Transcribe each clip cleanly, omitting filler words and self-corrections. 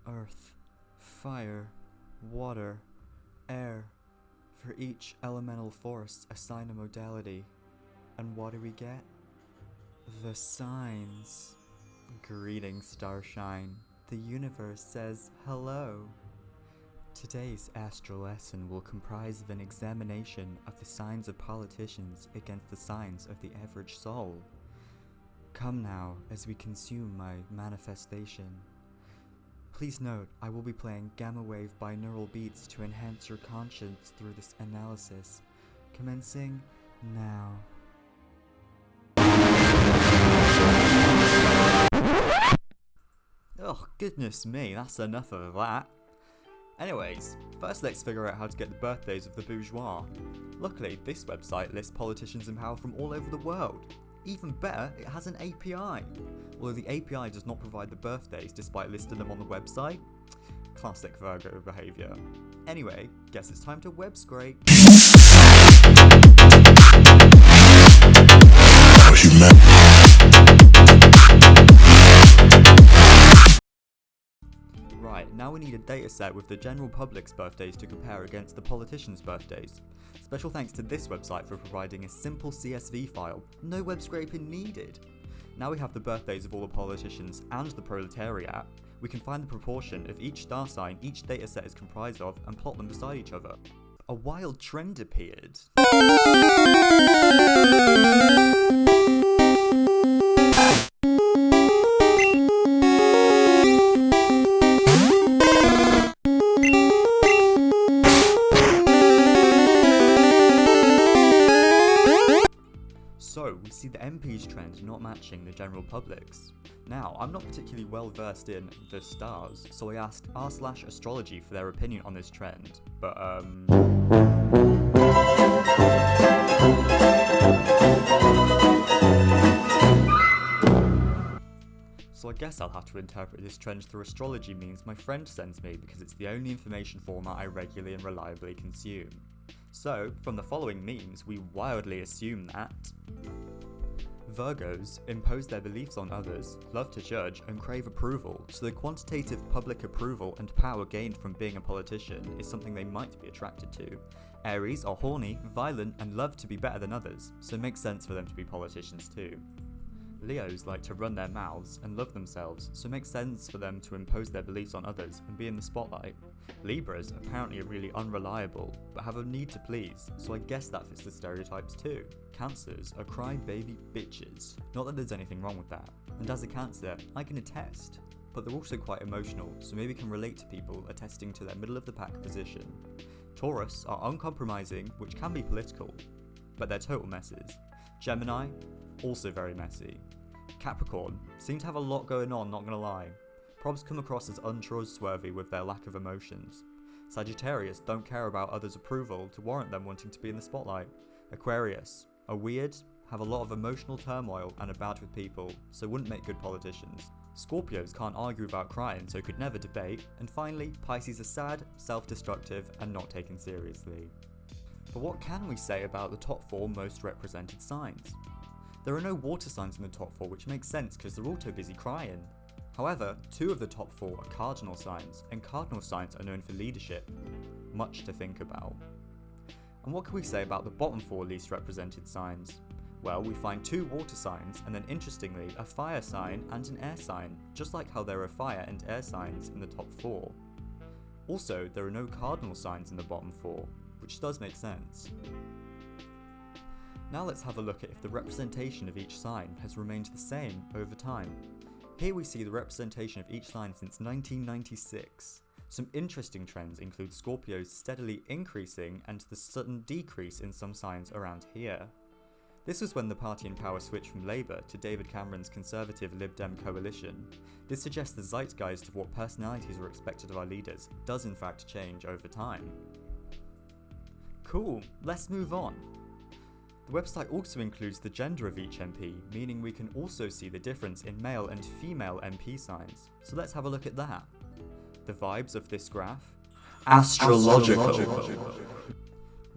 earth, fire, water, air. For each elemental force, assign a modality. And what do we get? The signs. Greetings, Starshine. The universe says hello. Today's astral lesson will comprise of an examination of the signs of politicians against the signs of the average soul. Come now, as we consume my manifestation. Please note, I will be playing gamma wave binaural beats to enhance your conscience through this analysis, commencing now. Oh, goodness me, that's enough of that. Anyways, first let's figure out how to get the birthdays of the bourgeois. Luckily, this website lists politicians in power from all over the world. Even better, it has an API. Although the API does not provide the birthdays despite listing them on the website. Classic Virgo behaviour. Anyway, guess it's time to web scrape. Right, now we need a dataset with the general public's birthdays to compare against the politicians' birthdays. Special thanks to this website for providing a simple CSV file, no web scraping needed. Now we have the birthdays of all the politicians and the proletariat, we can find the proportion of each star sign each dataset is comprised of and plot them beside each other. A wild trend appeared. So, we see the MP's trend not matching the general public's. Now, I'm not particularly well versed in the stars, so I asked r/astrology for their opinion on this trend, but So I guess I'll have to interpret this trend through astrology memes my friend sends me because it's the only information format I regularly and reliably consume. So, from the following memes, we wildly assume that Virgos impose their beliefs on others, love to judge, and crave approval, so the quantitative public approval and power gained from being a politician is something they might be attracted to. Aries are horny, violent, and love to be better than others, so it makes sense for them to be politicians too. Leos like to run their mouths and love themselves, so it makes sense for them to impose their beliefs on others and be in the spotlight. Libras apparently are really unreliable, but have a need to please, so I guess that fits the stereotypes too. Cancers are crybaby bitches. Not that there's anything wrong with that, and as a Cancer, I can attest. But they're also quite emotional, so maybe can relate to people attesting to their middle of the pack position. Taurus are uncompromising, which can be political, but they're total messes. Gemini, also very messy. Capricorn seem to have a lot going on, not gonna lie. Probs come across as untrustworthy with their lack of emotions. Sagittarius don't care about others' approval to warrant them wanting to be in the spotlight. Aquarius are weird, have a lot of emotional turmoil and are bad with people, so wouldn't make good politicians. Scorpios can't argue without crying, so could never debate. And finally, Pisces are sad, self-destructive, and not taken seriously. But what can we say about the top 4 most represented signs? There are no water signs in the top 4, which makes sense because they're all too busy crying. However, 2 of the top 4 are cardinal signs, and cardinal signs are known for leadership. Much to think about. And what can we say about the bottom 4 least represented signs? Well, we find 2 water signs, and then interestingly, a fire sign and an air sign, just like how there are fire and air signs in the top 4. Also, there are no cardinal signs in the bottom 4, which does make sense. Now let's have a look at if the representation of each sign has remained the same over time. Here we see the representation of each sign since 1996. Some interesting trends include Scorpios steadily increasing and the sudden decrease in some signs around here. This was when the party in power switched from Labour to David Cameron's Conservative Lib Dem coalition. This suggests the zeitgeist of what personalities are expected of our leaders does in fact change over time. Cool, let's move on. The website also includes the gender of each MP, meaning we can also see the difference in male and female MP signs. So let's have a look at that. The vibes of this graph? Astrological.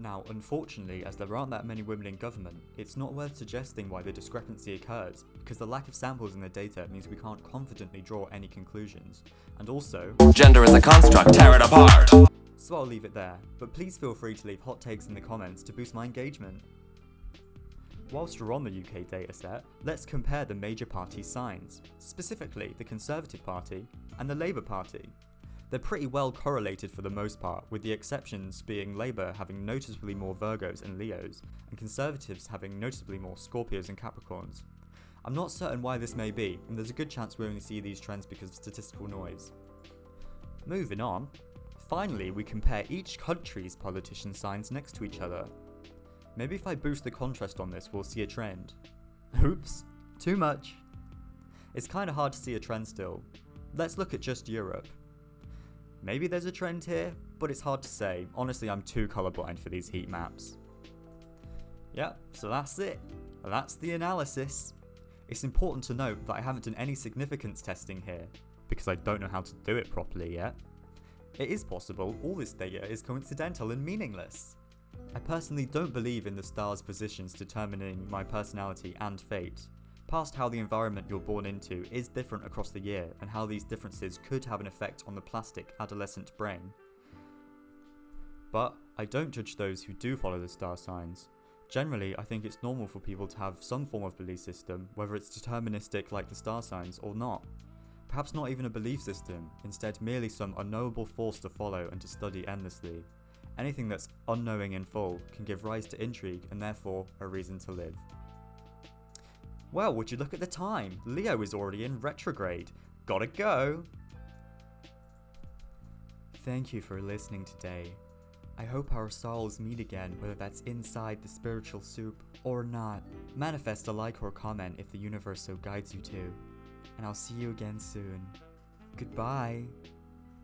Now, unfortunately, as there aren't that many women in government, it's not worth suggesting why the discrepancy occurs, because the lack of samples in the data means we can't confidently draw any conclusions. And also, gender is a construct, tear it apart! So I'll leave it there, but please feel free to leave hot takes in the comments to boost my engagement. Whilst we're on the UK dataset, let's compare the major party signs, specifically the Conservative Party and the Labour Party. They're pretty well correlated for the most part, with the exceptions being Labour having noticeably more Virgos and Leos, and Conservatives having noticeably more Scorpios and Capricorns. I'm not certain why this may be, and there's a good chance we only see these trends because of statistical noise. Moving on, finally we compare each country's politician signs next to each other. Maybe if I boost the contrast on this, we'll see a trend. Oops, too much. It's kinda hard to see a trend still. Let's look at just Europe. Maybe there's a trend here, but it's hard to say. Honestly, I'm too colourblind for these heat maps. Yep, so that's it. That's the analysis. It's important to note that I haven't done any significance testing here, because I don't know how to do it properly yet. It is possible all this data is coincidental and meaningless. I personally don't believe in the stars' positions determining my personality and fate, past how the environment you're born into is different across the year and how these differences could have an effect on the plastic adolescent brain. But I don't judge those who do follow the star signs. Generally, I think it's normal for people to have some form of belief system, whether it's deterministic like the star signs or not. Perhaps not even a belief system, instead merely some unknowable force to follow and to study endlessly. Anything that's unknowing in full can give rise to intrigue and therefore a reason to live. Well, would you look at the time? Leo is already in retrograde. Gotta go! Thank you for listening today. I hope our souls meet again, whether that's inside the spiritual soup or not. Manifest a like or comment if the universe so guides you to. And I'll see you again soon. Goodbye!